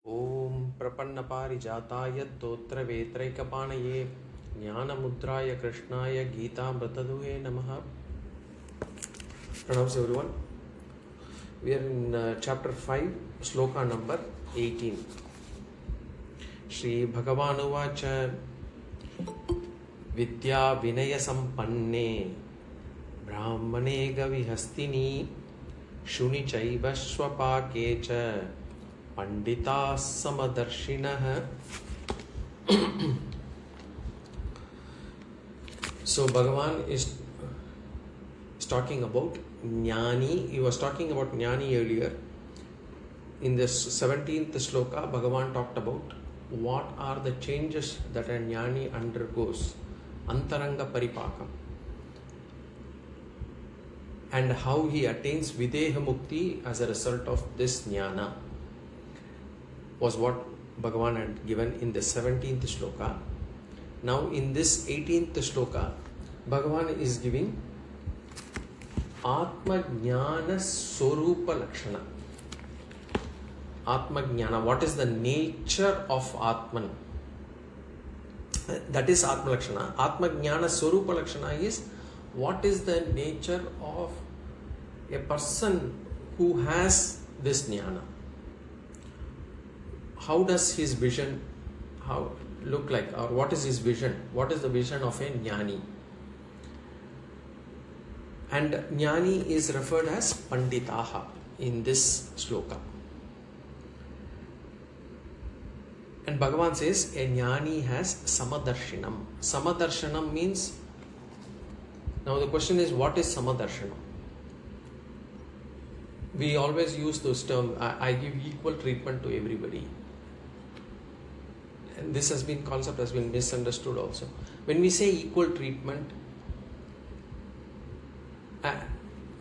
ॐ प्रपन्नपारिजाताय स्तोत्रवेत्रैकपाणये ज्ञानमुद्राय कृष्णाय गीतामृतदुहे नमः. Pranams everyone. We are in chapter 5, Sloka number 18. Shri Bhagavan uvacha Vidya Vinaya Sampanne Brahmane Gavihastini Shuni Chaiva Swapakecha Pandita sama-darśinaḥ. So Bhagavan is talking about Jñāni. He was talking about Jñāni earlier. In this 17th Sloka, Bhagavan talked about what are the changes that a Jñāni undergoes, antaranga paripakam, and how he attains videha mukti as a result of this jnana, was what Bhagavan had given in the 17th Sloka. Now in this 18th Sloka, Bhagavan is giving Atma Jnana svarūpa-dṛṣṭi. Atma Jnana, what is the nature of Atman? That is Atma Lakshana. Atma Jnana svarūpa-dṛṣṭi is what is the nature of a person who has this jnana. How does his vision look like, or what is his vision? What is the vision of a Jñāni? And Jñāni is referred as Panditaha in this Sloka. And Bhagavan says a Jñāni has sama-darśinam. Sama-darśinam means, now the question is, what is sama-darśinam? We always use those terms, I give equal treatment to everybody. And this concept has been misunderstood also. When we say equal treatment,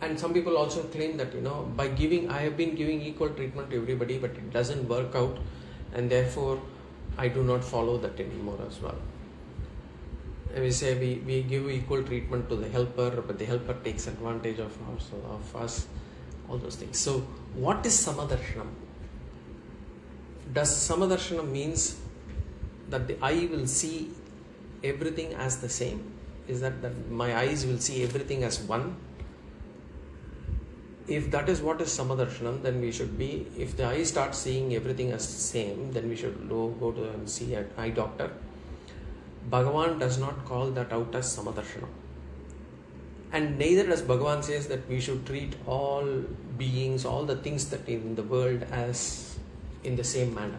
and some people also claim that, by giving, I have been giving equal treatment to everybody, but it doesn't work out, and therefore I do not follow that anymore as well. And we say we give equal treatment to the helper, but the helper takes advantage of us, all those things. So what is sama-darśinam? Does sama-darśinam means that the eye will see everything as the same? Is that my eyes will see everything as one? If that is what is sama-darśinam, then we should be, if the eye starts seeing everything as the same, then we should go to and see an eye doctor. Bhagavan does not call that out as sama-darśinam. And neither does Bhagavan says that we should treat all beings, all the things that in the world as in the same manner.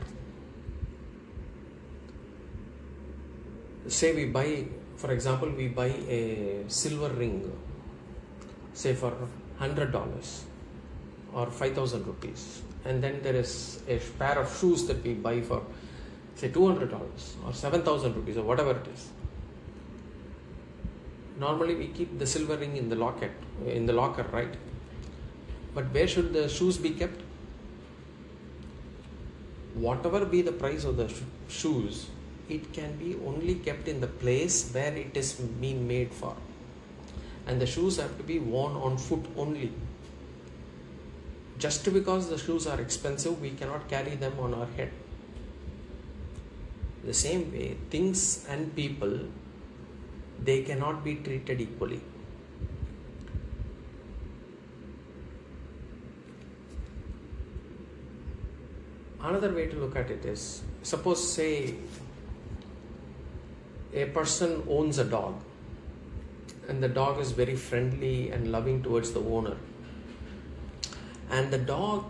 Say we buy, for example, we buy a silver ring, say for $100 or 5,000 rupees, and then there is a pair of shoes that we buy for, say, $200 or 7,000 rupees or whatever it is. Normally we keep the silver ring in the locker, right? But where should the shoes be kept? Whatever be the price of the shoes, it can be only kept in the place where it is being made for. And the shoes have to be worn on foot only. Just because the shoes are expensive, we cannot carry them on our head. The same way, things and people, they cannot be treated equally. Another way to look at it is, suppose, say, a person owns a dog, and the dog is very friendly and loving towards the owner, and the dog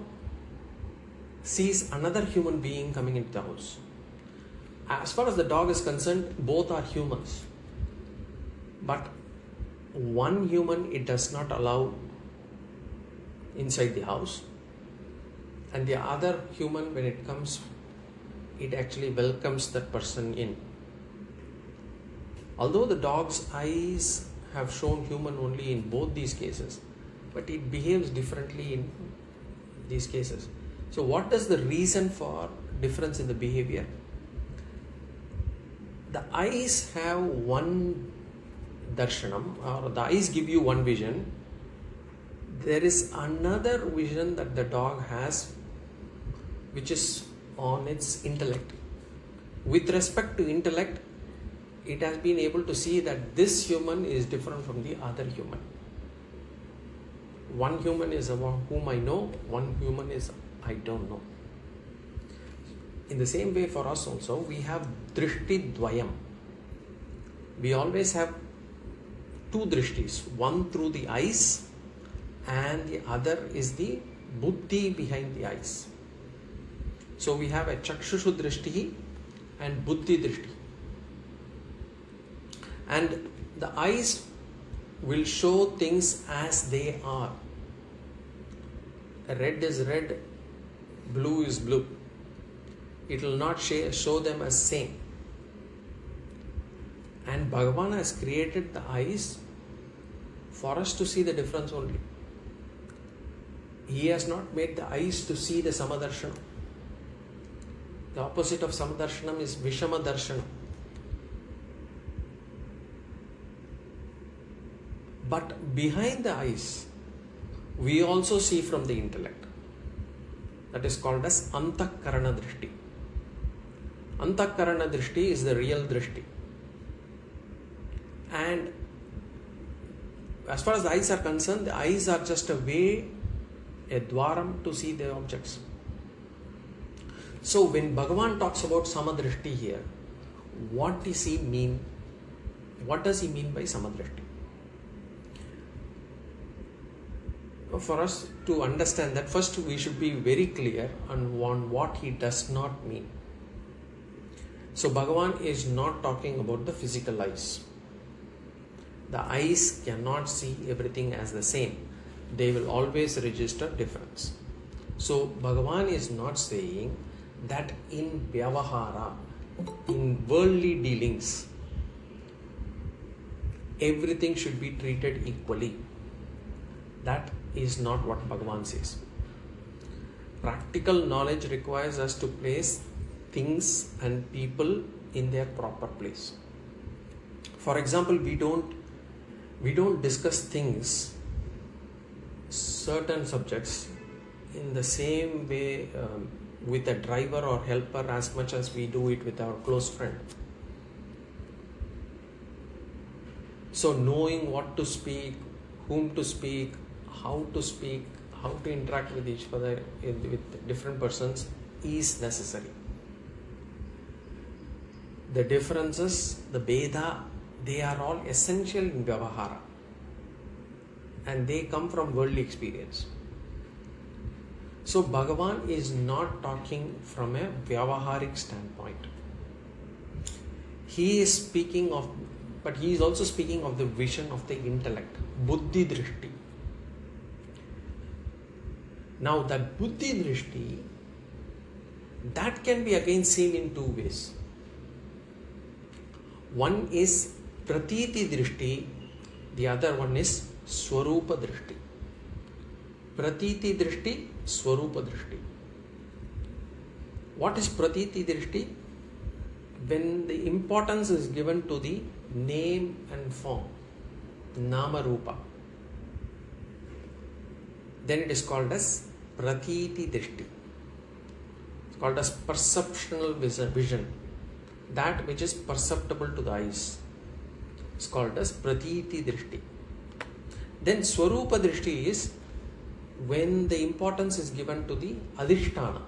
sees another human being coming into the house. As far as the dog is concerned, both are humans, but one human it does not allow inside the house, and the other human, when it comes, it actually welcomes that person in. Although the dog's eyes have shown human only in both these cases, but it behaves differently in these cases. So what is the reason for difference in the behavior? The eyes have one darshanam, or the eyes give you one vision. There is another vision that the dog has, which is on its intellect. With respect to intellect, it has been able to see that this human is different from the other human. One human is about whom I know, one human is I don't know. In the same way for us also, we have drishti dvayam. We always have two drishtis, one through the eyes and the other is the buddhi behind the eyes. So we have a chakshushu drishti and buddhi-dṛṣṭi. And the eyes will show things as they are. Red is red, blue is blue. It will not show them as same. And Bhagavan has created the eyes for us to see the difference only. He has not made the eyes to see the sama-darśinaḥ. The opposite of sama-darśinam is viṣhama-darśinaḥ. But behind the eyes, we also see from the intellect. That is called as antaḥkaraṇa-dṛṣṭi. Antaḥkaraṇa-dṛṣṭi is the real dṛṣṭi. And as far as the eyes are concerned, the eyes are just a way, a dwaram to see the objects. So when Bhagavan talks about sama-dṛṣṭi here, what does he mean? What does he mean by sama-dṛṣṭi? For us to understand that, first we should be very clear on what he does not mean. So Bhagavan is not talking about the physical eyes. The eyes cannot see everything as the same. They will always register difference. So Bhagavan is not saying that in vyavahāra, in worldly dealings, everything should be treated equally. That is not what Bhagavan says. Practical knowledge requires us to place things and people in their proper place. For example, we don't discuss things, certain subjects, in the same way with a driver or helper as much as we do it with our close friend. So knowing what to speak, whom to speak, how to interact with each other, with different persons is necessary. The differences, the bheda, they are all essential in vyavahāra, and they come from worldly experience. So Bhagavan is not talking from a vyavahāric standpoint. He is speaking of, but he is also speaking of the vision of the intellect, buddhi-dṛṣṭi. Now that buddhi-dṛṣṭi, that can be again seen in two ways. One is pratīti-dṛṣṭi, the other one is svarūpa-dṛṣṭi. Pratīti-dṛṣṭi, svarūpa-dṛṣṭi. What is pratīti-dṛṣṭi? When the importance is given to the name and form, nama-rūpa, then it is called as pratīti-dṛṣṭi. It's called as perceptual vision. That which is perceptible to the eyes is called as pratīti-dṛṣṭi. Then svarūpa-dṛṣṭi is when the importance is given to the adhishthana,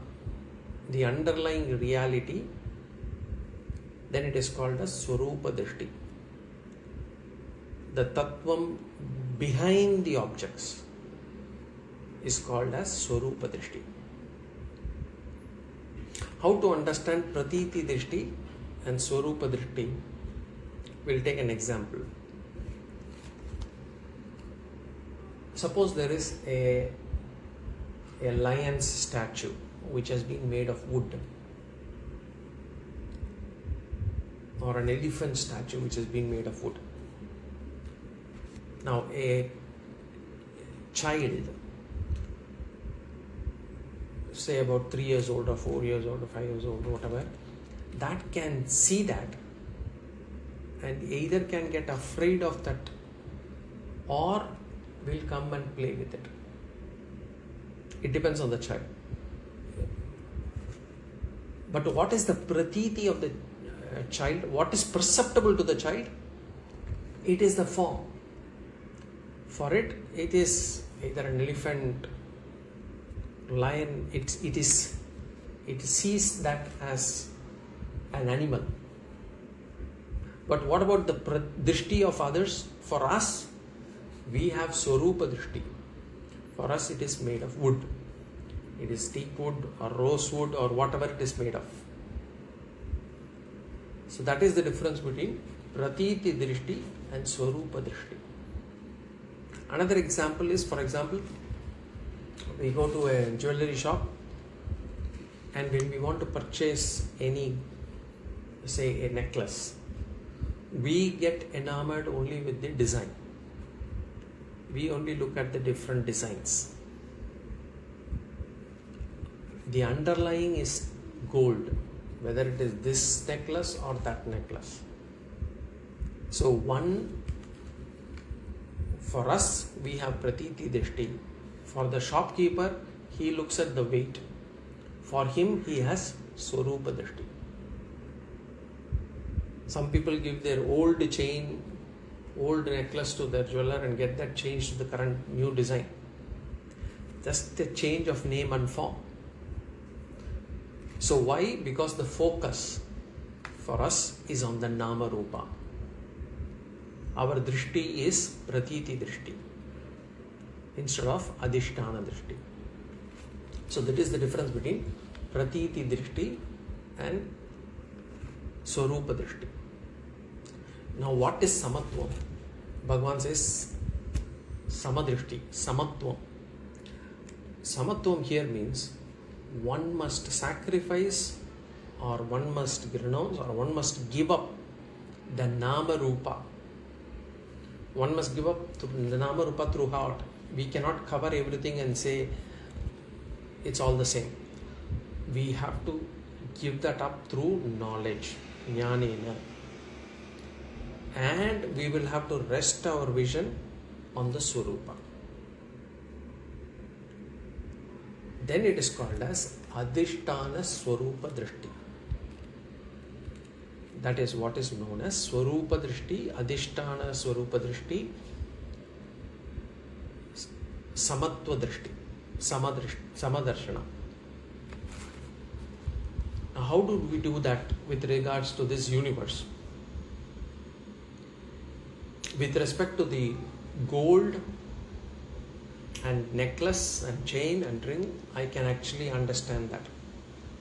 the underlying reality, then it is called as svarūpa-dṛṣṭi. The tattva behind the objects is called as svarūpa-dṛṣṭi. How to understand pratīti-dṛṣṭi and svarūpa-dṛṣṭi? We'll take an example. Suppose there is a lion's statue which has been made of wood, or an elephant statue which has been made of wood. Now a child, say about 3 years old or 4 years old or 5 years old or whatever, that can see that and either can get afraid of that or will come and play with it. It depends on the child. But what is the pratīti of the child? What is perceptible to the child? It is the form. For it, it is either an elephant, lion. It sees that as an animal. But what about the dṛṣṭi of others? For us, we have svarūpa-dṛṣṭi. For us, it is made of wood. It is teak wood or rose wood or whatever it is made of. So that is the difference between pratīti-dṛṣṭi and svarūpa-dṛṣṭi. Another example is, for example, we go to a jewelry shop, and when we want to purchase any, say, a necklace, we get enamored only with the design. We only look at the different designs. The underlying is gold, whether it is this necklace or that necklace. So for us, we have pratīti-dṛṣṭi. For the shopkeeper, he looks at the weight. For him, he has svarūpa-dṛṣṭi. Some people give their old chain, old necklace to their jeweler and get that changed to the current new design. Just a change of name and form. So why? Because the focus for us is on the nama-rupa. Our dṛṣṭi is pratīti-dṛṣṭi instead of adhiṣṭhāna-dṛṣṭi. So that is the difference between pratīti-dṛṣṭi and svarūpa-dṛṣṭi. Now what is samatvam? Bhagavan says sama-dṛṣṭi, samatvam. Samatvam here means one must sacrifice, or one must renounce, or one must give up the nama-rupa. One must give up the nama-rupa through heart. We cannot cover everything and say it's all the same. We have to give that up through knowledge, jñānī. And we will have to rest our vision on the svarūpa. Then it is called as adhiṣṭhāna svarūpa-dṛṣṭi. That is what is known as svarūpa-dṛṣṭi, adhiṣṭhāna svarūpa-dṛṣṭi, samatva-dṛṣṭi, sama-darśinaḥ. Now, how do we do that with regards to this universe? With respect to the gold and necklace and chain and ring, I can actually understand that.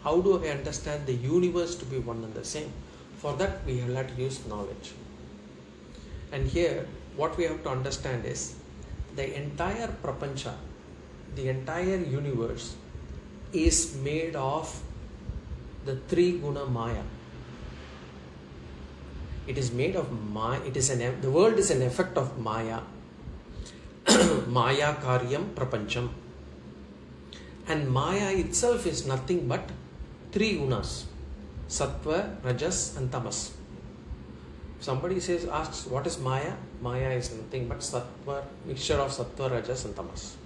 How do I understand the universe to be one and the same? For that, we have to use knowledge. And here, what we have to understand is the entire prapancha, the entire universe is made of the three guna maya. It is made of maya. The world is an effect of maya. Maya karyam prapancham. And maya itself is nothing but three gunas: sattva, rajas and tamas. Somebody asks, what is maya? Maya is nothing but sattva, mixture of sattva, rajas and tamas.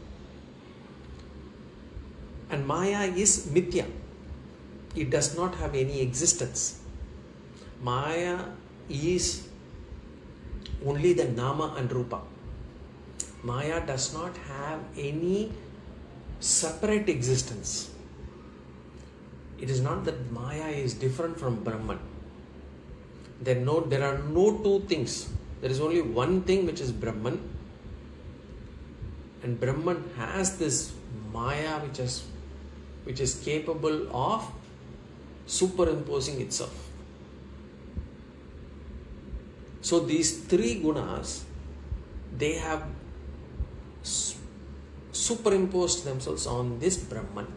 And maya is mithya. It does not have any existence. Maya is only the nama and rupa. Maya does not have any separate existence. It is not that Maya is different from Brahman. There are no two things. There is only one thing, which is Brahman. And Brahman has this Maya which is capable of superimposing itself. So these three gunas, they have superimposed themselves on this Brahman.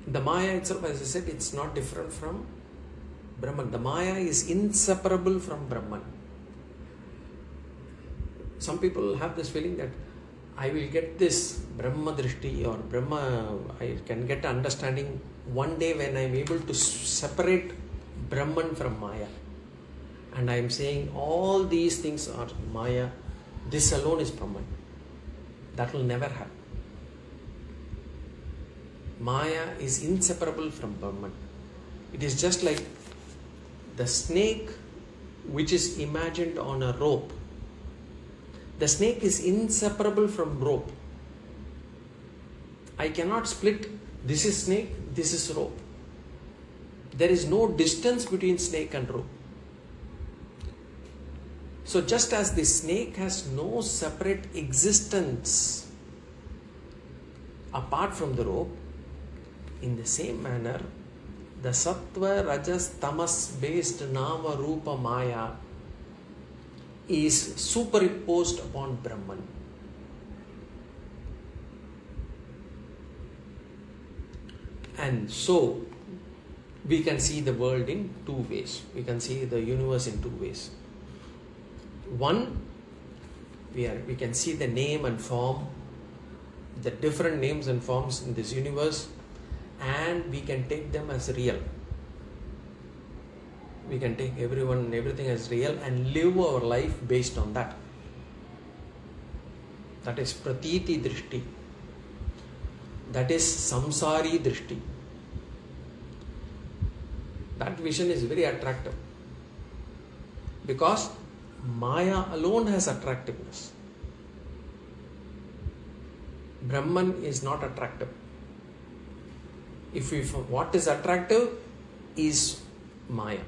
The Maya itself, as I said, it's not different from Brahman. The Maya is inseparable from Brahman. Some people have this feeling that I will get this Brahma-dṛṣṭi or Brahma, I can get understanding one day when I am able to separate Brahman from Maya. And I am saying all these things are Maya, this alone is Brahman. That will never happen. Maya is inseparable from Brahman. It is just like the snake which is imagined on a rope. The snake is inseparable from rope. I cannot split, this is snake, this is rope. There is no distance between snake and rope. So just as the snake has no separate existence apart from the rope, in the same manner, the sattva, rajas, tamas based nama, rupa, maya is superimposed upon Brahman. And so, we can see the world in two ways. We can see the universe in two ways. One, we can see the name and form, the different names and forms in this universe, and we can take them as real. We can take everyone and everything as real and live our life based on that. That is pratīti-dṛṣṭi. That is samsari-dṛṣṭi. That vision is very attractive because Maya alone has attractiveness. Brahman is not attractive. What is attractive is Maya.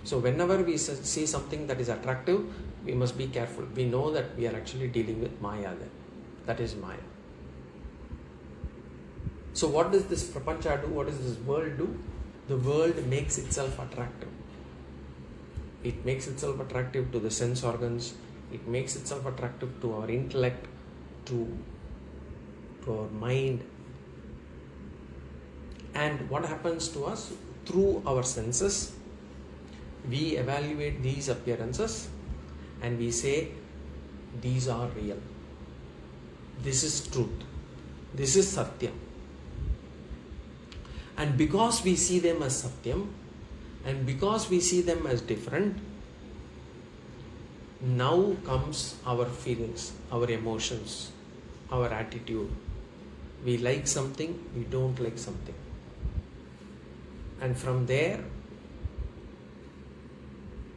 So whenever we see something that is attractive, we must be careful. We know that we are actually dealing with Maya then. That is Maya. So what does this prapancha do? What does this world do? The world makes itself attractive. It makes itself attractive to the sense organs. It makes itself attractive to our intellect, to our mind. And what happens to us? Through our senses, we evaluate these appearances and we say, these are real. This is truth. This is Satyam. And because we see them as Satyam, and because we see them as different, now comes our feelings, our emotions, our attitude. We like something, we don't like something. And from there,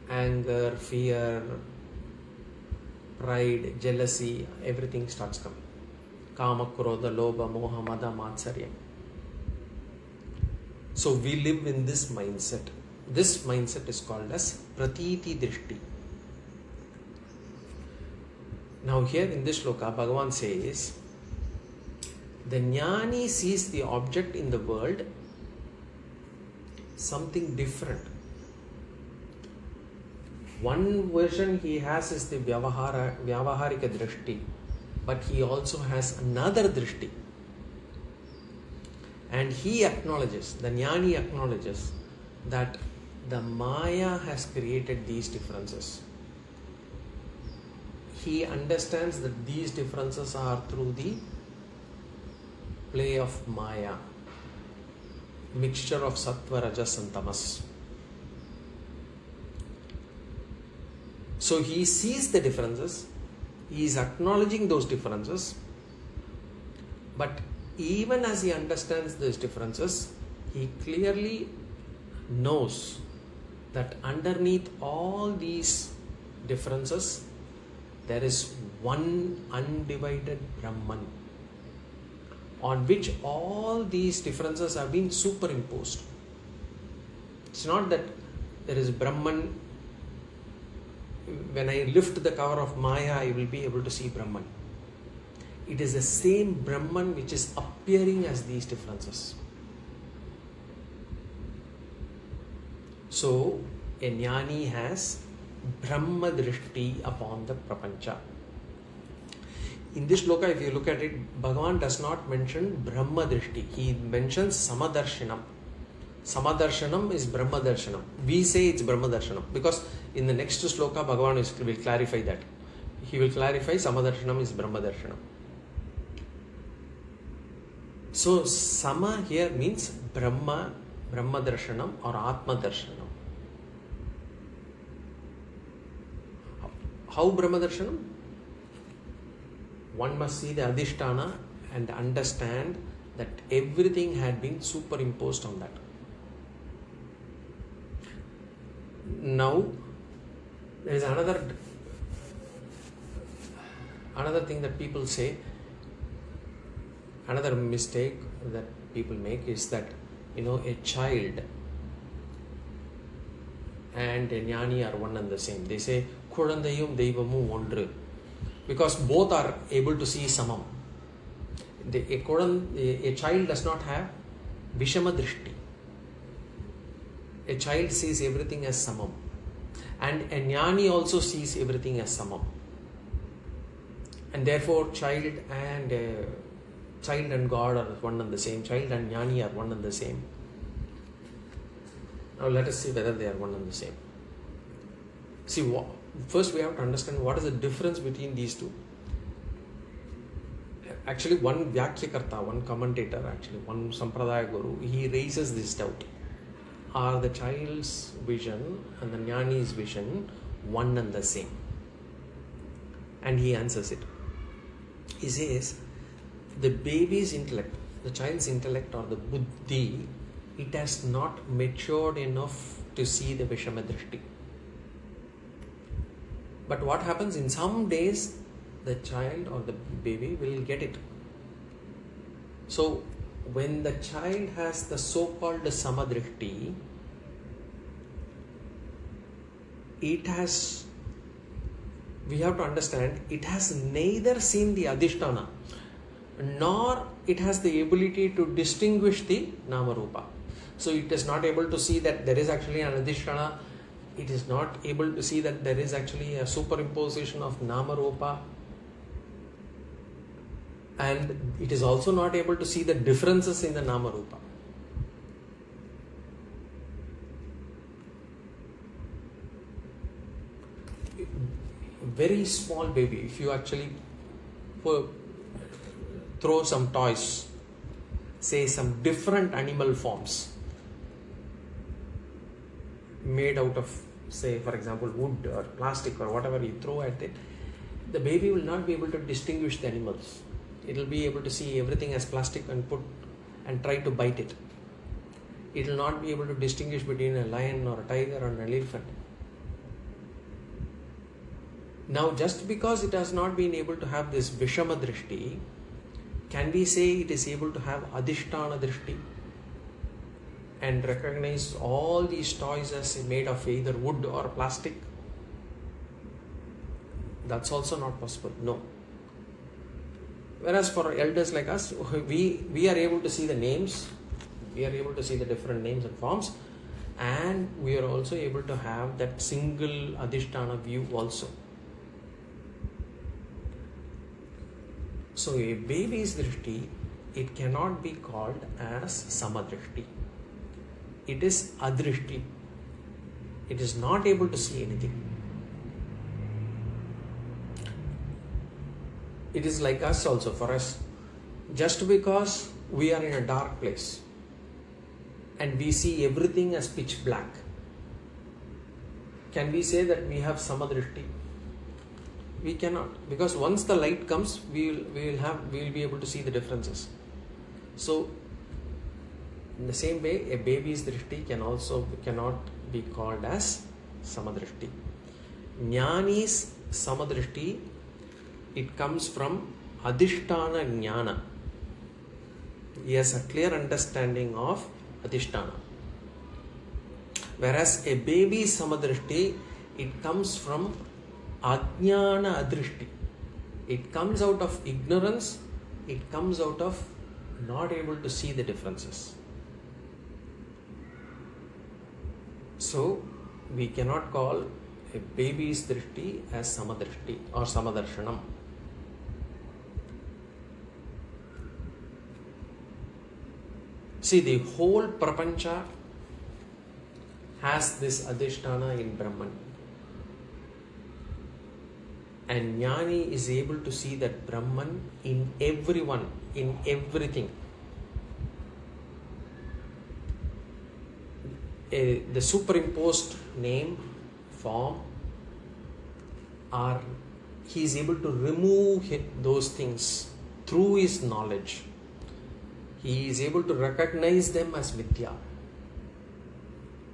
anger, fear, pride, jealousy, everything starts coming. Kama, krodha, lobha, moha, mada, matsarya. So we live in this mindset. This mindset is called as pratīti-dṛṣṭi. Now here in this Sloka, Bhagavan says, the Jñāni sees the object in the world something different. One version he has is the vyavahārika-dṛṣṭi, but he also has another dṛṣṭi. And he acknowledges, the Jñāni acknowledges that the Maya has created these differences. He understands that these differences are through the play of Maya, mixture of sattva, rajas and tamas. So he sees the differences, he is acknowledging those differences, but even as he understands these differences, he clearly knows that underneath all these differences, there is one undivided Brahman, on which all these differences have been superimposed. It's not that there is Brahman. When I lift the cover of Maya, I will be able to see Brahman. It is the same Brahman which is appearing as these differences. So, a Jñāni has Brahma-dṛṣṭi upon the prapancha. In this Sloka, if you look at it, Bhagavan does not mention Brahma-dṛṣṭi. He mentions sama-darśinam. Sama-darśinam is Brahma-darśinam. We say it's Brahma-darśinam because in the next Sloka, Bhagavan will clarify that. He will clarify sama-darśinam is Brahma-darśinam. So, sama here means Brahma-darśinam or Atma-darśinam. How Brahma-darśinam? One must see the adhisthana and understand that everything had been superimposed on that. Now, there is another thing that people say, another mistake that people make is that, a child and a jñāni are one and the same. They say, Kulandayum Deivamum Ondru, because both are able to see samam. A child does not have viṣhama-darśṭi. A child sees everything as samam. And a jñāni also sees everything as samam. And therefore, child and God are one and the same. Child and jñāni are one and the same. Now let us see whether they are one and the same. See, first we have to understand what is the difference between these two. Actually, one vyakyakarta, one commentator, one sampradaya guru, he raises this doubt. Are the child's vision and the jñāni's vision one and the same? And he answers it. He says, the baby's intellect, the child's intellect or the buddhi, it has not matured enough to see the viṣhama-darśṭi. But what happens, in some days, the child or the baby will get it. So, when the child has the so-called sama-dṛṣṭi, we have to understand, it has neither seen the adhisthana, nor it has the ability to distinguish the nama-rupa. So it is not able to see that there is actually an adhisthana. It is not able to see that there is actually a superimposition of nama-rupa. And it is also not able to see the differences in the nama-rupa. Very small baby, if you actually throw some toys, say some different animal forms made out of, say for example, wood or plastic or whatever you throw at it, the baby will not be able to distinguish the animals. It will be able to see everything as plastic and try to bite it. It will not be able to distinguish between a lion or a tiger or an elephant. Now, just because it has not been able to have this viṣhama-darśṭi, can we say it is able to have adhisthana-darśṭi and recognize all these toys as made of either wood or plastic? That's also not possible. No. Whereas for elders like us, we are able to see the names, we are able to see the different names and forms, and we are also able to have that single adhisthana view also. So a baby's drishti, it cannot be called as sama-dṛṣṭi. It is adrishti. It is not able to see anything. It is like us also, for us. Just because we are in a dark place and we see everything as pitch black, can we say that we have sama-dṛṣṭi? We cannot, because once the light comes, we will be able to see the differences. So, in the same way, a baby's drishti cannot be called as sama-dṛṣṭi. Jñānīs sama-dṛṣṭi, it comes from adhisthana jñāna. He has a clear understanding of adhisthana. Whereas a baby's sama-dṛṣṭi, it comes from ajñāna adrishti. It comes out of ignorance, it comes out of not able to see the differences. So, we cannot call a baby's drishti as sama-dṛṣṭi or sama-darśanam. See, the whole prapancha has this adhisthana in Brahman. And Jñāni is able to see that Brahman in everyone, in everything. The superimposed name, form, he is able to remove those things through his knowledge. He is able to recognize them as vidya.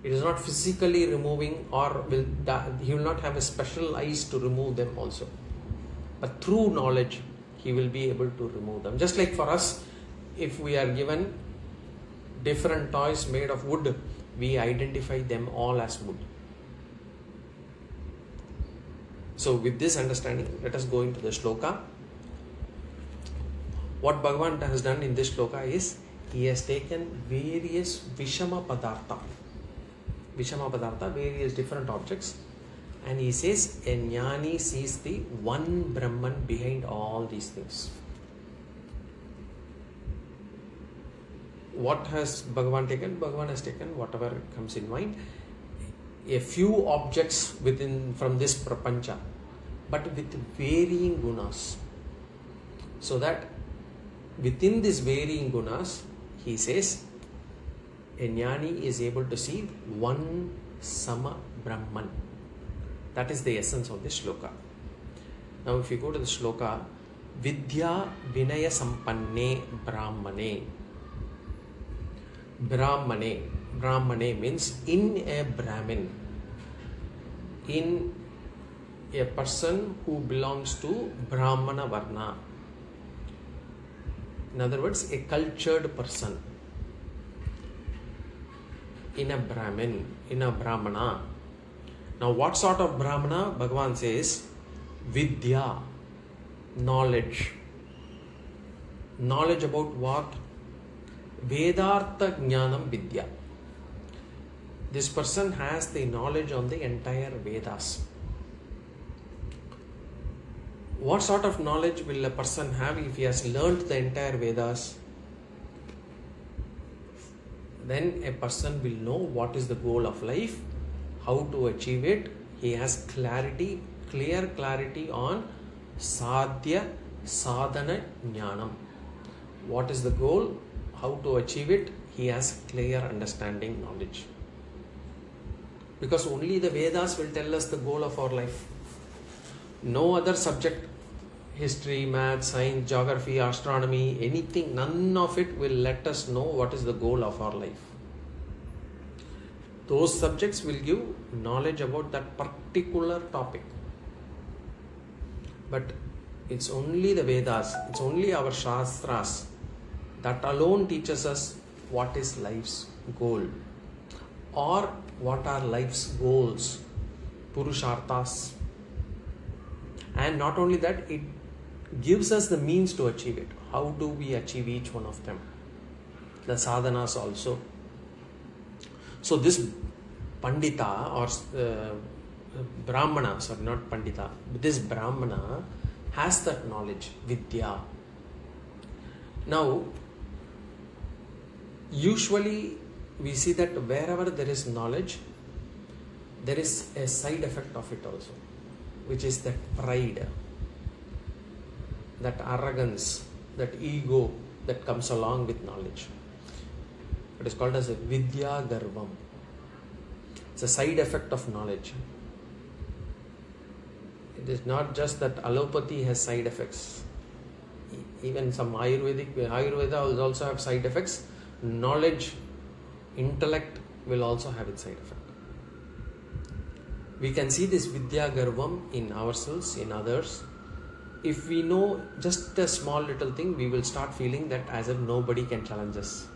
It is not physically removing, or he will not have a special eyes to remove them also. But through knowledge, he will be able to remove them. Just like for us, if we are given different toys made of wood, we identify them all as wood. So with this understanding, let us go into the Sloka. What Bhagavan has done in this Sloka is, he has taken various viṣhama-padarśṭa, various different objects, and he says, a jñāni sees the one Brahman behind all these things. What has Bhagavan taken? Bhagavan has taken whatever comes in mind, a few objects from this prapancha, but with varying gunas, so that within these varying gunas, he says, a jñāni is able to see one sama-Brahman. That is the essence of this Sloka. Now if you go to the Sloka, vidya vinaya sampanne brahmane. Brahmane means in a Brahmin, in a person who belongs to Brahmana Varna. In other words, a cultured person. In a Brahmin, in a Brahmana. Now what sort of Brahmana? Bhagavan says, vidya, knowledge. Knowledge about what? Vedartha jnanam vidya. This person has the knowledge on the entire Vedas. What sort of knowledge will a person have if he has learnt the entire Vedas? Then a person will know what is the goal of life, how to achieve it. He has clear clarity on sadhya, sadhana, jnanam. What is the goal? How to achieve it? He has clear understanding, knowledge. Because only the Vedas will tell us the goal of our life. No other subject, history, math, science, geography, astronomy, anything, none of it will let us know what is the goal of our life. Those subjects will give knowledge about that particular topic. But it's only the Vedas, it's only our Shastras that alone teaches us what is life's goal, or what are life's goals, purusharthas. And not only that, it gives us the means to achieve it. How do we achieve each one of them? The sadhanas also. So this Pandita or Brahmana, sorry, not Pandita, this Brahmana has that knowledge, vidya. Now, usually we see that wherever there is knowledge, there is a side effect of it also, which is that pride, that arrogance, that ego that comes along with knowledge. It is called as a vidya garvam. It's a side effect of knowledge. It is not just that allopathy has side effects. Even some Ayurveda will also have side effects. Knowledge, intellect will also have its side effect. We can see this vidya garvam in ourselves, in others. If we know just a small little thing, we will start feeling that as if nobody can challenge us.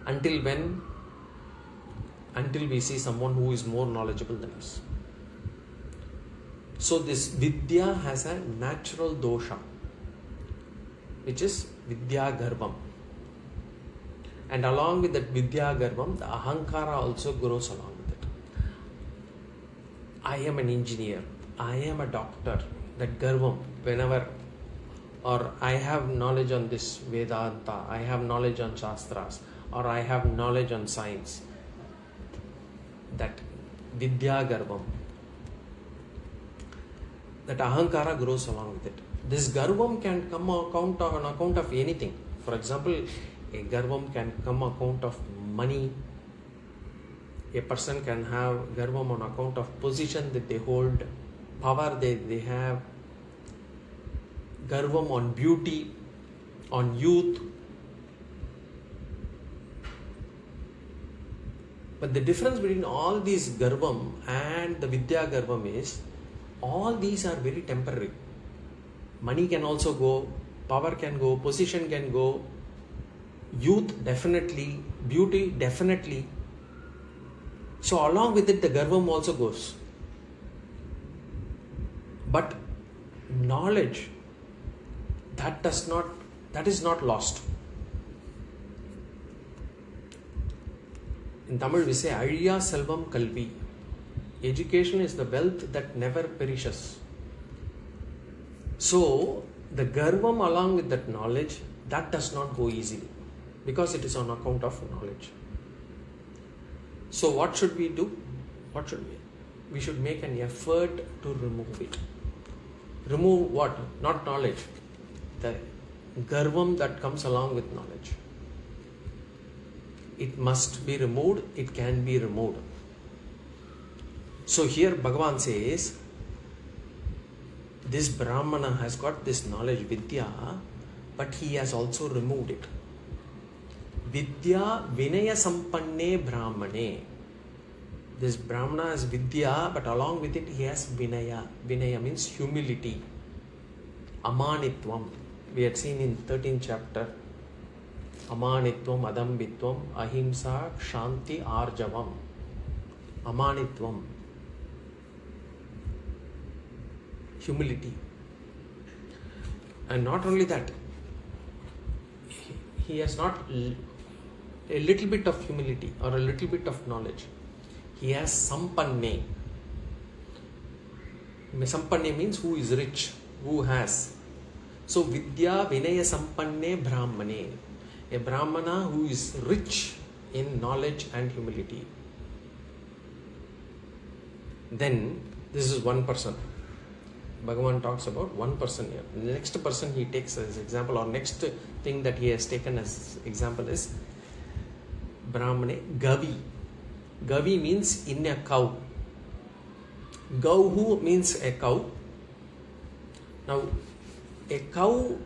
Until when? Until we see someone who is more knowledgeable than us. So this vidya has a natural dosha, which is vidya garbam. And along with that vidya garbam, the ahankara also grows along with it. I am an engineer, I am a doctor. That garvam, whenever, or I have knowledge on this Vedanta, I have knowledge on Shastras, or I have knowledge on science. That vidya garbam, that ahankara grows along with it. This garvam can come on account of anything. For example, a garvam can come on account of money. A person can have garvam on account of position that they hold, power they have, garvam on beauty, on youth, But the difference between all these garvam and the vidya garvam is, all these are very temporary. Money can also go, power can go, position can go, youth definitely, beauty definitely. So along with it, the garvam also goes. But knowledge, that is not lost. In Tamil we say, Azhiya Selvam Kalvi. Education is the wealth that never perishes. So, the garvam along with that knowledge, that does not go easily, because it is on account of knowledge. So, what should we do? We should make an effort to remove it. Remove what? Not knowledge. The garvam that comes along with knowledge. It must be removed, it can be removed. So here Bhagavan says, this Brahmana has got this knowledge, vidya, but he has also removed it. Vidya vinaya sampanne brahmane. This Brahmana has vidya, but along with it he has vinaya. Vinaya means humility. Amanitvam. We had seen in 13th chapter. Amanitvam, adambitvam, ahimsa, shanti, arjavam. Amanitvam. Humility. And not only that, he has not a little bit of humility or a little bit of knowledge. He has sampanne. Sampanne means who is rich, who has. So vidya vinaya sampanne brahmane. A Brahmana who is rich in knowledge and humility. Then, this is one person. Bhagavan talks about one person here. The next person he takes as example, or next thing that he has taken as example is Brahmane Gavi. Gavi means in a cow. Gauhu means a cow. Now, a cow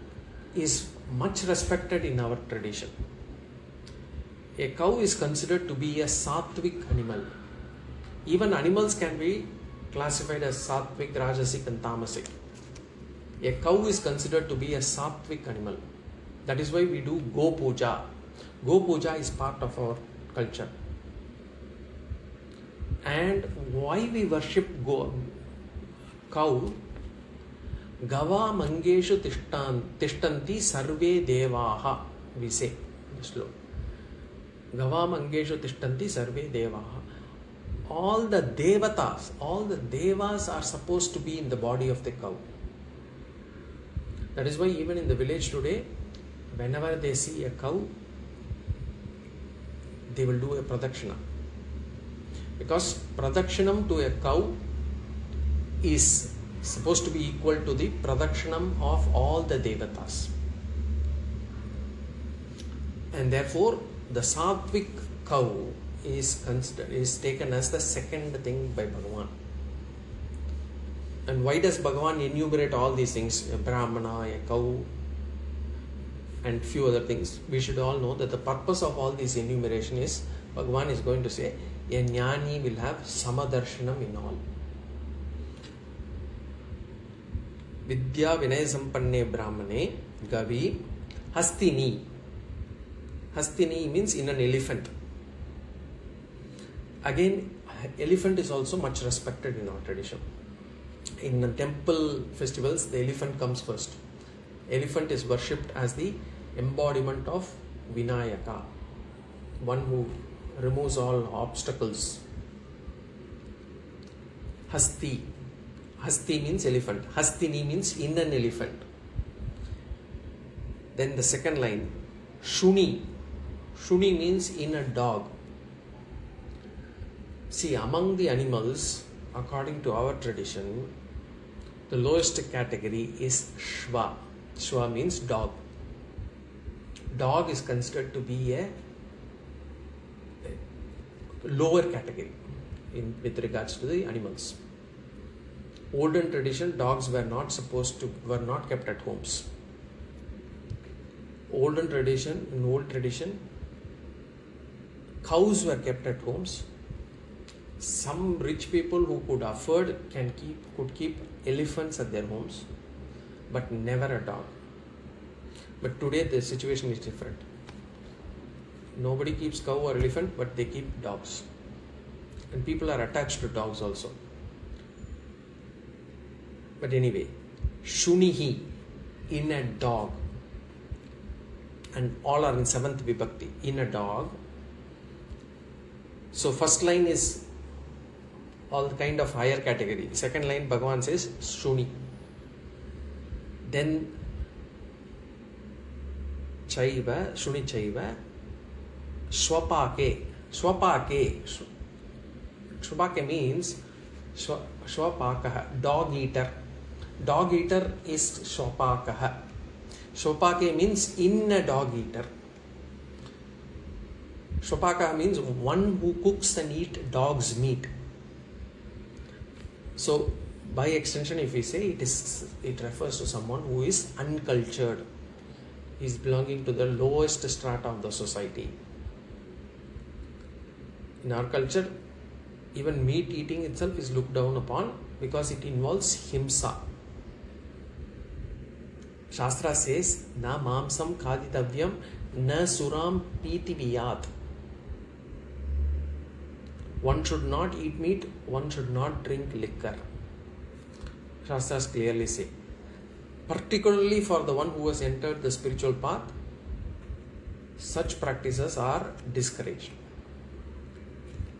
is much respected in our tradition. A cow is considered to be a sattvic animal. Even animals can be classified as sattvic, rajasic and tamasic. A cow is considered to be a sattvic animal. That is why we do go puja. Go puja is part of our culture. And why we worship cow? Gava mangeshu tishtanti sarve devaha, we say in the sloka. Gava mangeshu tishtanti sarve devaha. All the devatas, all the devas are supposed to be in the body of the cow. That is why even in the village today, whenever they see a cow, they will do a pradakshina. Because pradakshinam to a cow is supposed to be equal to the pradakshinam of all the devatas. And therefore, the sattvic cow is taken as the second thing by Bhagavan. And why does Bhagavan enumerate all these things? A Brahmana, a cow, and few other things. We should all know that the purpose of all this enumeration is, Bhagavan is going to say, a jñāni will have sama-darśinam in all. Vidya vinaya sampanne brahmane gavi hastini. Hastini means in an elephant. Again, elephant is also much respected in our tradition. In the temple festivals, the elephant comes first. Elephant is worshipped as the embodiment of Vinayaka, one who removes all obstacles. Hasti. Hasti means elephant. Hastini means in an elephant. Then the second line, Shuni. Shuni means in a dog. See, among the animals, according to our tradition, the lowest category is Shva. Shva means dog. Dog is considered to be a lower category with regards to the animals. Olden tradition, dogs were not kept at homes. In old tradition, cows were kept at homes. Some rich people who could afford could keep elephants at their homes, but never a dog. But today the situation is different. Nobody keeps cow or elephant, but they keep dogs. And people are attached to dogs also. But anyway, shunihi, in a dog, and all are in 7th vibhakti, in a dog. So first line is all kind of higher category. Second line, Bhagavan says shuni. Then chaiva, shuni chaiva, swapake. Swapake means swapakaha, dog eater. Dog eater is swapakaha. Swapake means in a dog eater. Swapaka means one who cooks and eats dog's meat. So by extension, if we say it refers to someone who is uncultured. He is belonging to the lowest strata of the society. In our culture, even meat eating itself is looked down upon because it involves himsa. Shastra says, na mamsam khaditavyam na suram pitibiyat. One should not eat meat, one should not drink liquor. Shastras clearly say. Particularly for the one who has entered the spiritual path, such practices are discouraged.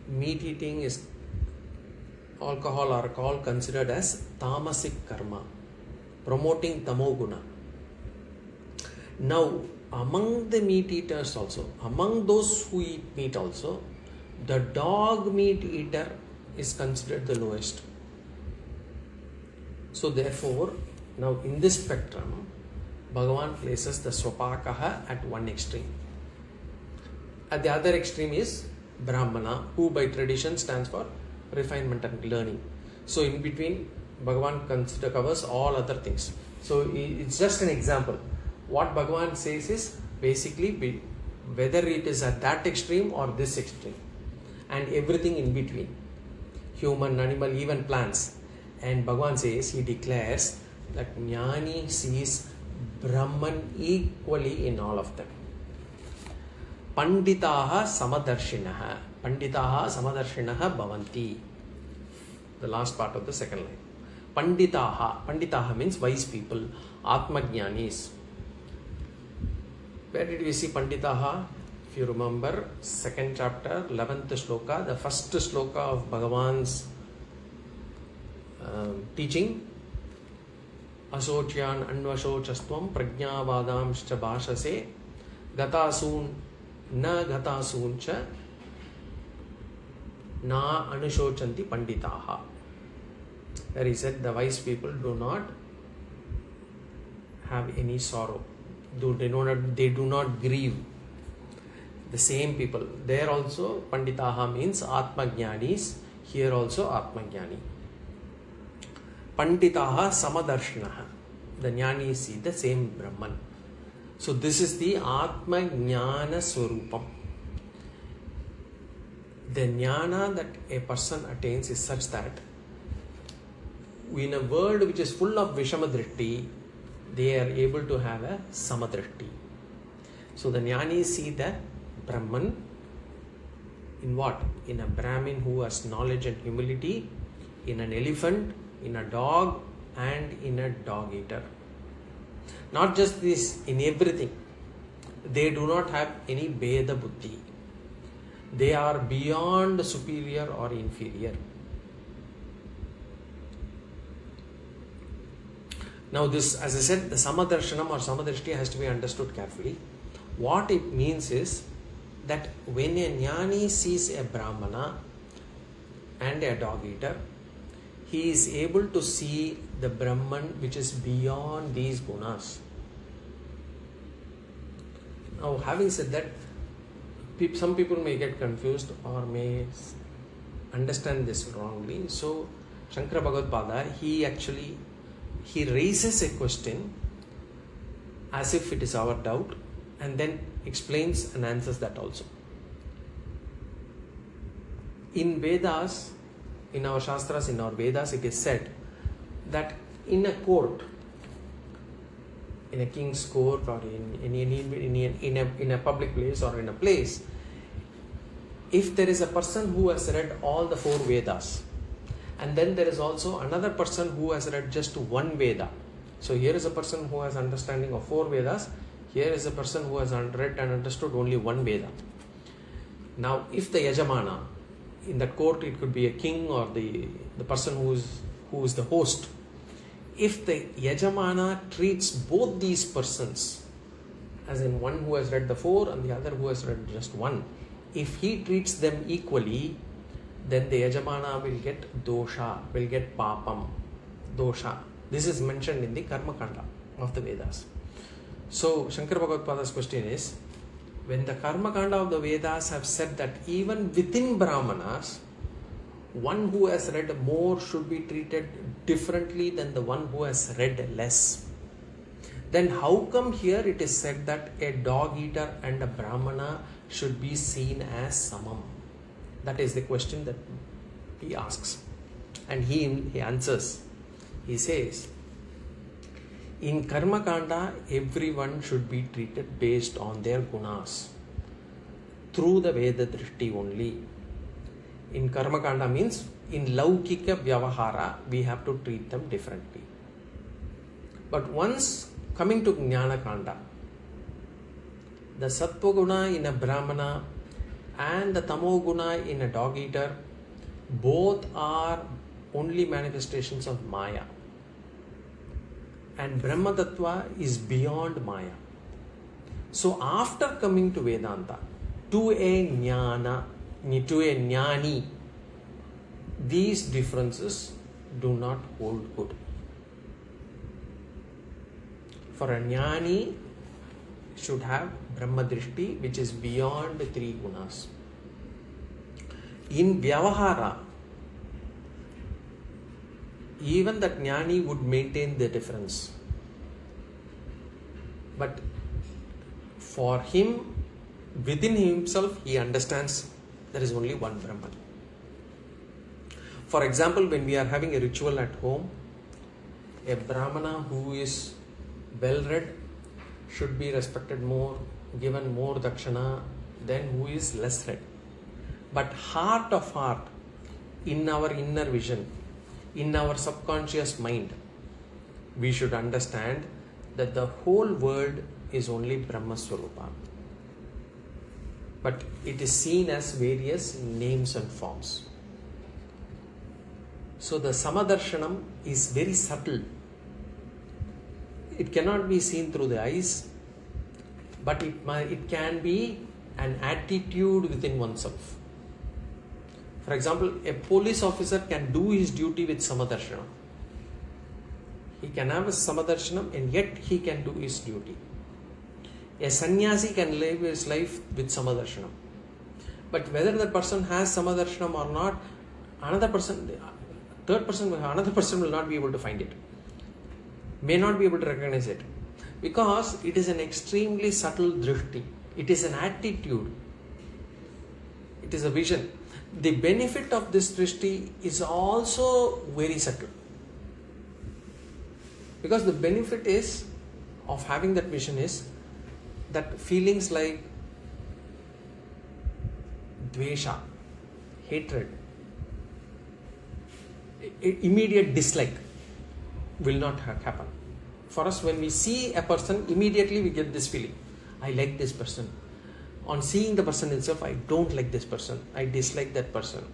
Meat eating is alcohol are called considered as tamasic karma, promoting tamoguna. Now, among the meat eaters also, among those who eat meat also, the dog meat eater is considered the lowest. So therefore, now in this spectrum, Bhagavan places the swapakaha at one extreme. At the other extreme is Brahmana, who by tradition stands for refinement and learning. So in between, Bhagavan covers all other things. So it's just an example. What Bhagavan says is basically whether it is at that extreme or this extreme, and everything in between, human, animal, even plants. And Bhagavan says, he declares that Jñāni sees Brahman equally in all of them. Panditaha sama-darśinaḥ. Panditaha sama-darśinaḥ bhavanti. The last part of the second line. Panditaha means wise people. Jñānīs. Where did we see Panditaha? If you remember, 2nd chapter, 11th Sloka, the first Sloka of Bhagavan's teaching. Asocyan anvasocastvam prajñāvādāmscha bhāṣase gatāsūn na gatāsūncha na anushocanti panditaha. There he said the wise people do not have any sorrow. They do not grieve. The same people. There also Panditaha means Jñānīs. Here also Jñāni. Panditaha sama-darśinaḥ. The Jñānīs see the same Brahman. So this is the Atma-jnana svarūpam. The jnana that a person attains is such that in a world which is full of viṣhama-darśṭi, they are able to have a sama-dṛṣṭi. So the Jñānīs see the Brahman in what? In a Brahmin who has knowledge and humility, in an elephant, in a dog, and in a dog eater. Not just this, in everything. They do not have any bheda buddhi. They are beyond superior or inferior. Now this, as I said, the sama-darśanam or sama-dṛṣṭi has to be understood carefully. What it means is that when a Jñāni sees a Brahmana and a dog eater, he is able to see the Brahman which is beyond these gunas. Now, having said that, some people may get confused or may understand this wrongly. So, Shankara Bhagavad Gita, he raises a question as if it is our doubt and then explains and answers that also. In Vedas, in our Shastras, in our Vedas, it is said that in a court, in a king's court or in a public place or in a place, if there is a person who has read all the 4 Vedas, and then there is also another person who has read just one Veda. So here is a person who has understanding of 4 Vedas, here is a person who has read and understood only one Veda. Now if the Yajamana, in that court it could be a king or the person who is the host, if the Yajamana treats both these persons, as in one who has read the 4 and the other who has read just one, if he treats them equally, then the Yajamana will get dosha, will get papam, dosha. This is mentioned in the Karma Kanda of the Vedas. So Shankara Bhagavad-pada's question is, when the Karma Kanda of the Vedas have said that even within Brahmanas, one who has read more should be treated differently than the one who has read less, then how come here it is said that a dog eater and a Brahmana should be seen as samam? That is the question that he asks. And he answers. He says, in Karma Kanda, everyone should be treated based on their gunas, through the bheda-dṛṣṭi only. In Karma Kanda means in laukika vyavahāra, we have to treat them differently. But once coming to Jnana Kanda, the sattva guna in a Brahmana and the tamo guna in a dog eater, both are only manifestations of Maya. And Brahma Tattva is beyond Maya. So after coming to Vedanta, to a jñāni, these differences do not hold good. For a jñāni should have Brahma-dṛṣṭi, which is beyond the 3 gunas. In vyavahāra, even that jñāni would maintain the difference. But for him, within himself, he understands there is only one Brahman. For example, when we are having a ritual at home, a Brahmana who is well read should be respected more, given more dakshana than who is less read. But heart of heart, in our inner vision, in our subconscious mind, we should understand that the whole world is only Brahma Swarupa. But it is seen as various names and forms. So the sama-darśinam is very subtle. It cannot be seen through the eyes, but it can be an attitude within oneself. For example, a police officer can do his duty with sama-darśinam. He can have a sama-darśinam and yet he can do his duty. A sannyasi can live his life with sama-darśinam. But whether that person has sama-darśinam or not, another person will not be able to find it. May not be able to recognize it. Because it is an extremely subtle dṛṣṭi. It is an attitude. It is a vision. The benefit of this dṛṣṭi is also very subtle. Because the benefit is of having that vision is that feelings like dvesha, hatred, immediate dislike will not happen. For us, when we see a person, immediately we get this feeling. I like this person. On seeing the person itself, I don't like this person. I dislike that person.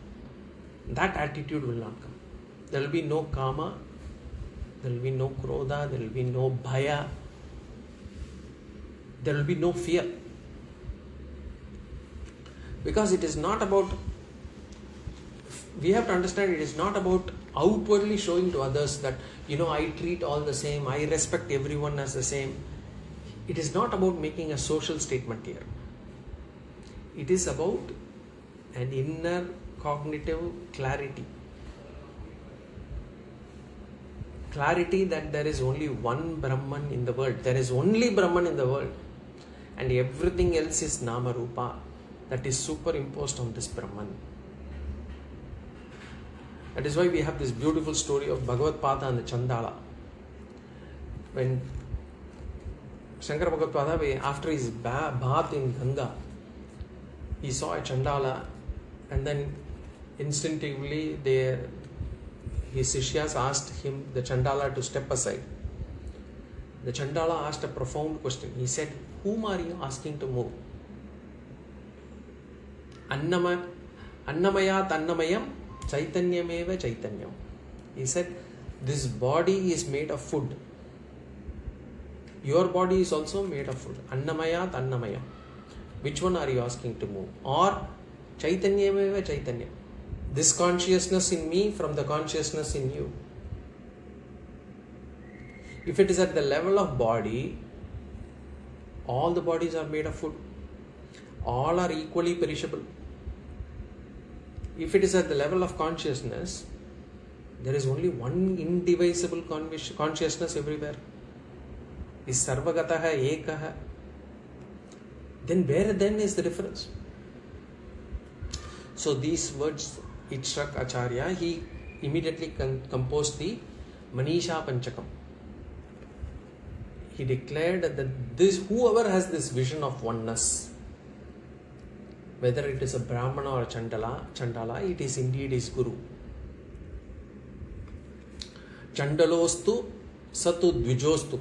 That attitude will not come. There will be no kama. There will be no krodha. There will be no bhaya. There will be no fear. Because it is not about, we have to understand, it is not about outwardly showing to others that, I treat all the same, I respect everyone as the same. It is not about making a social statement here. It is about an inner cognitive clarity. Clarity that there is only one Brahman in the world. There is only Brahman in the world. And everything else is nama-rupa that is superimposed on this Brahman. That is why we have this beautiful story of Bhagavad Pada and the Chandala. When Shankara Bhagavad Pada, after his bath in Ganga, he saw a Chandala, and then instinctively his Sishyas asked him, the Chandala, to step aside. The Chandala asked a profound question. He said, whom are you asking to move? Annamayat annamayam chaitanyameva chaitanyam. He said, this body is made of food. Your body is also made of food. Annamayat annamayam. Which one are you asking to move? Or chaitanyameva chaitanyam. This consciousness in me from the consciousness in you. If it is at the level of body, all the bodies are made of food. All are equally perishable. If it is at the level of consciousness, there is only one indivisible consciousness everywhere. Is sarvagataha ekaha. Then where then is the difference? So these words, it struck Acharya. He immediately composed the Manisha Panchakam. He declared that whoever has this vision of oneness, whether it is a Brahmana or a Chandala, it is indeed his Guru. Chandalostu satu dvijostu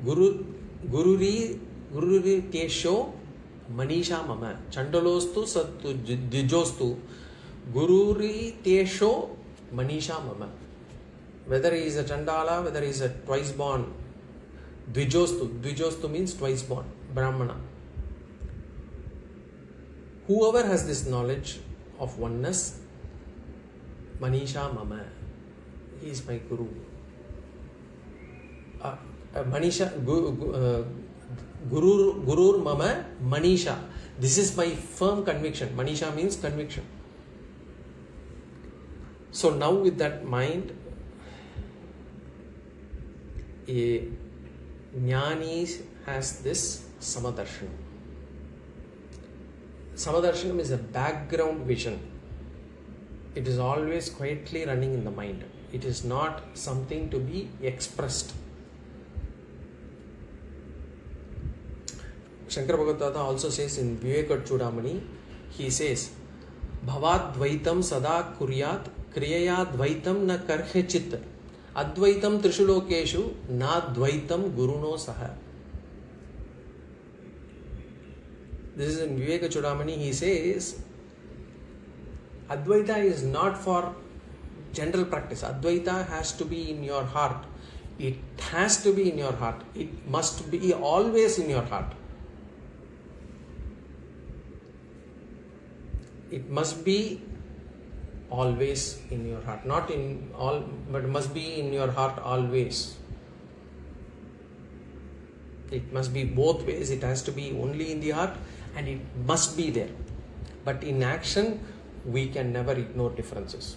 gururi tesho manisha mama. Chandalostu satu dvijostu gururi tesho manisha mama. Whether he is a Chandala, whether he is a twice born Dvijostu means twice born Brahmana. Whoever has this knowledge of oneness, Manisha Mama, he is my Guru. Gurur Mama Manisha. This is my firm conviction. Manisha means conviction. So now with that mind, a Jñānīs has this sama-darśinam. Sama-darśinam is a background vision. It is always quietly running in the mind. It is not something to be expressed. Shankara Bhagavad also says in Viveka-Chudamani, he says, Bhavadvaitam sada kuryat kriyaya dvaitam na karhe chit advaitam trishulokeshu na dvaitam guruno saha. This is in Viveka-Chudamani. He says, Advaita is not for general practice. Advaita has to be in your heart. It has to be in your heart. It must be always in your heart. It must be always in your heart. Not in all, but must be in your heart always. It must be both ways. It has to be only in the heart and it must be there. But in action, we can never ignore differences.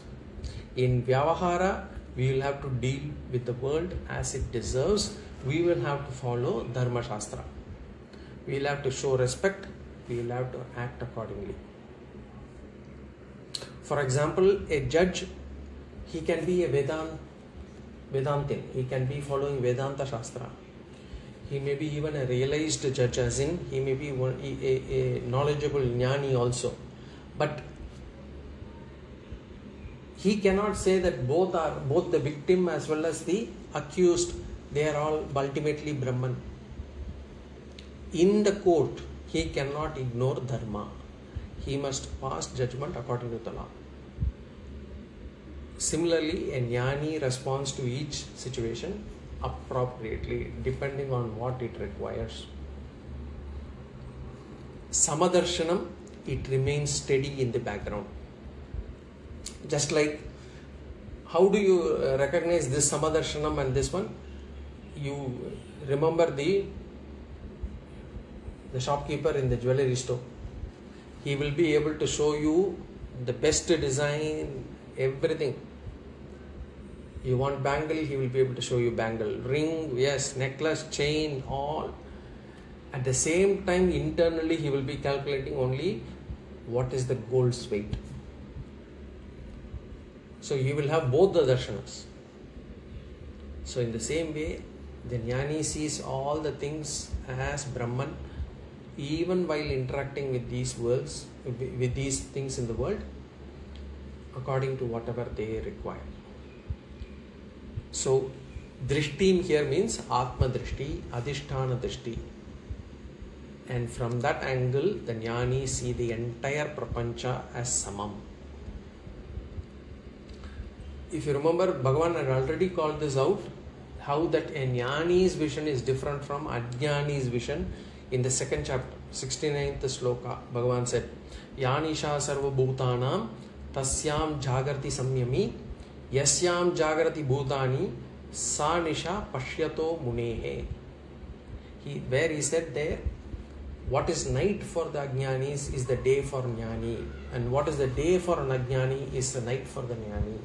In vyavahāra, we will have to deal with the world as it deserves. We will have to follow Dharma Shastra. We will have to show respect. We will have to act accordingly. For example, a judge, he can be a Vedantin. He can be following Vedanta Shastra. He may be even a realized judge, as in he may be a knowledgeable Jñāni also. But he cannot say that both the victim as well as the accused, they are all ultimately Brahman. In the court, he cannot ignore Dharma. He must pass judgment according to the law. Similarly, a Jñāni responds to each situation appropriately, depending on what it requires. Sama-darśinam, it remains steady in the background. Just like, how do you recognize this sama-darśinam and this one? You remember the shopkeeper in the jewelry store. He will be able to show you the best design, everything. You want bangle, he will be able to show you bangle. Ring, yes, necklace, chain, all. At the same time, internally, he will be calculating only what is the gold's weight. So you will have both the darshanas. So in the same way, the jnāni sees all the things as Brahman, even while interacting with these worlds, with these things in the world, according to whatever they require. So drishti here means atma-dṛṣṭi, adhisthana-dṛṣṭi. And from that angle, the jnāni see the entire prapancha as samam. If you remember, Bhagavan had already called this out, how that a jnāni's vision is different from ajñāni's vision. In the second chapter, 69th sloka, Bhagavan said, Yanisha sarva bhutanam tasyam jagrati samyami yasyam jagrati bhutani sa nisha pashyato munehe. Where he said there, what is night for the ajñānis is the day for jñāni, and what is the day for an ajñāni is the night for the jñāni.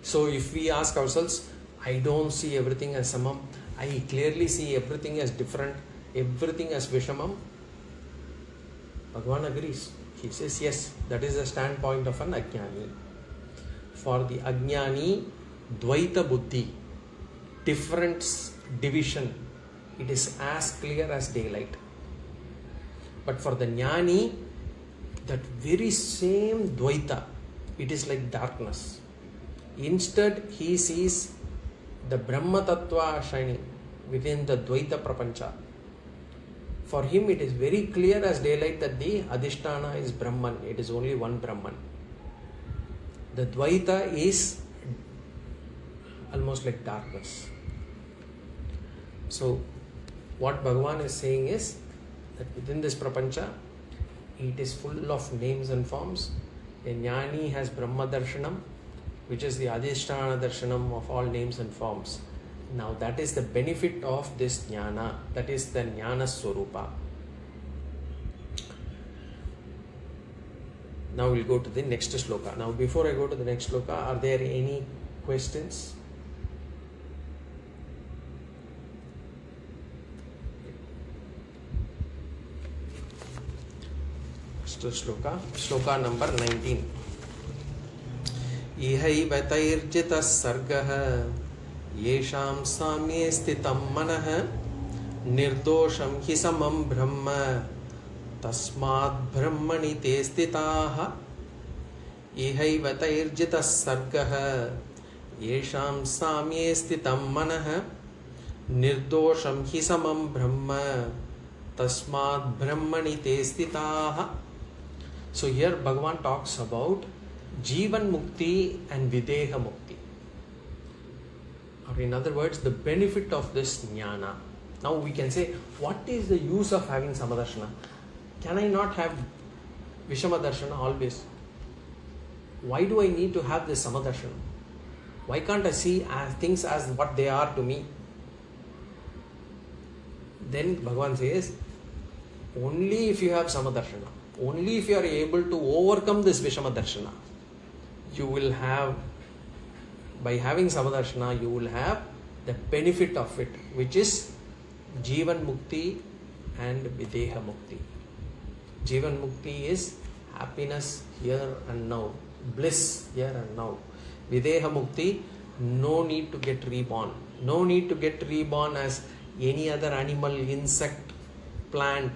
So if we ask ourselves, I don't see everything as samam, I clearly see everything as different, everything as vishamam, Bhagavan agrees. He says, yes, that is the standpoint of an ajñāni. For the ajñāni, dvaita buddhi, difference, division, it is as clear as daylight. But for the jnāni, that very same dvaita, it is like darkness. Instead, he sees the Brahma tattva shining within the dvaita prapancha. For him, it is very clear as daylight that the adhisthana is Brahman. It is only one Brahman. The dvaita is almost like darkness. So, what Bhagavan is saying is that within this prapancha, it is full of names and forms. A jnāni has Brahma-darśanam, which is the adhisthana-darśanam of all names and forms. Now that is the benefit of this jnana, that is the jnana svarūpa. Now we'll go to the next sloka. Now before I go to the next sloka, are there any questions? Sloka number 19. Ihaiva tairjita sargah yesham samye sthitam manah nirdosham hi samam brahma tasmad brahmani te sthitaah. Ihaiva tairjita sargah yesham samye sthitam manah nirdosham hi samam brahma tasmad brahmani te sthitaah. So here Bhagavan talks about Jivan Mukti and Videha Mukti. Or in other words, the benefit of this jnana. Now we can say, what is the use of having sama-darśina? Can I not have viṣhama-darśina always? Why do I need to have this sama-darśina? Why can't I see things as what they are to me? Then Bhagavan says, only if you have sama-darśina, only if you are able to overcome this viṣhama-darśina, you will have, by having sama-darśina, you will have the benefit of it, which is Jivan Mukti and Videha Mukti. Jivan Mukti is happiness here and now, bliss here and now. Videha Mukti, no need to get reborn. No need to get reborn as any other animal, insect, plant,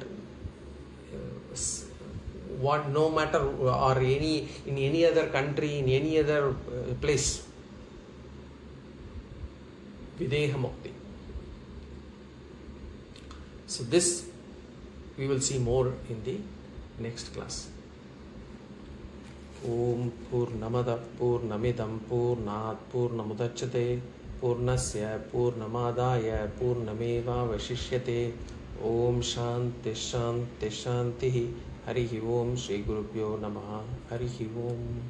what, no matter, or in any other country, in any other place. Videha Mukti. So this we will see more in the next class. Om Purnamada Purnamidam Purnat Purnamudachyate Purnasya Purnamadaya Purnameva Vashishyate. Om Shanti Shanti Shanti. Harihi Om Shri Gurubhyo Namaha. Harihi Om.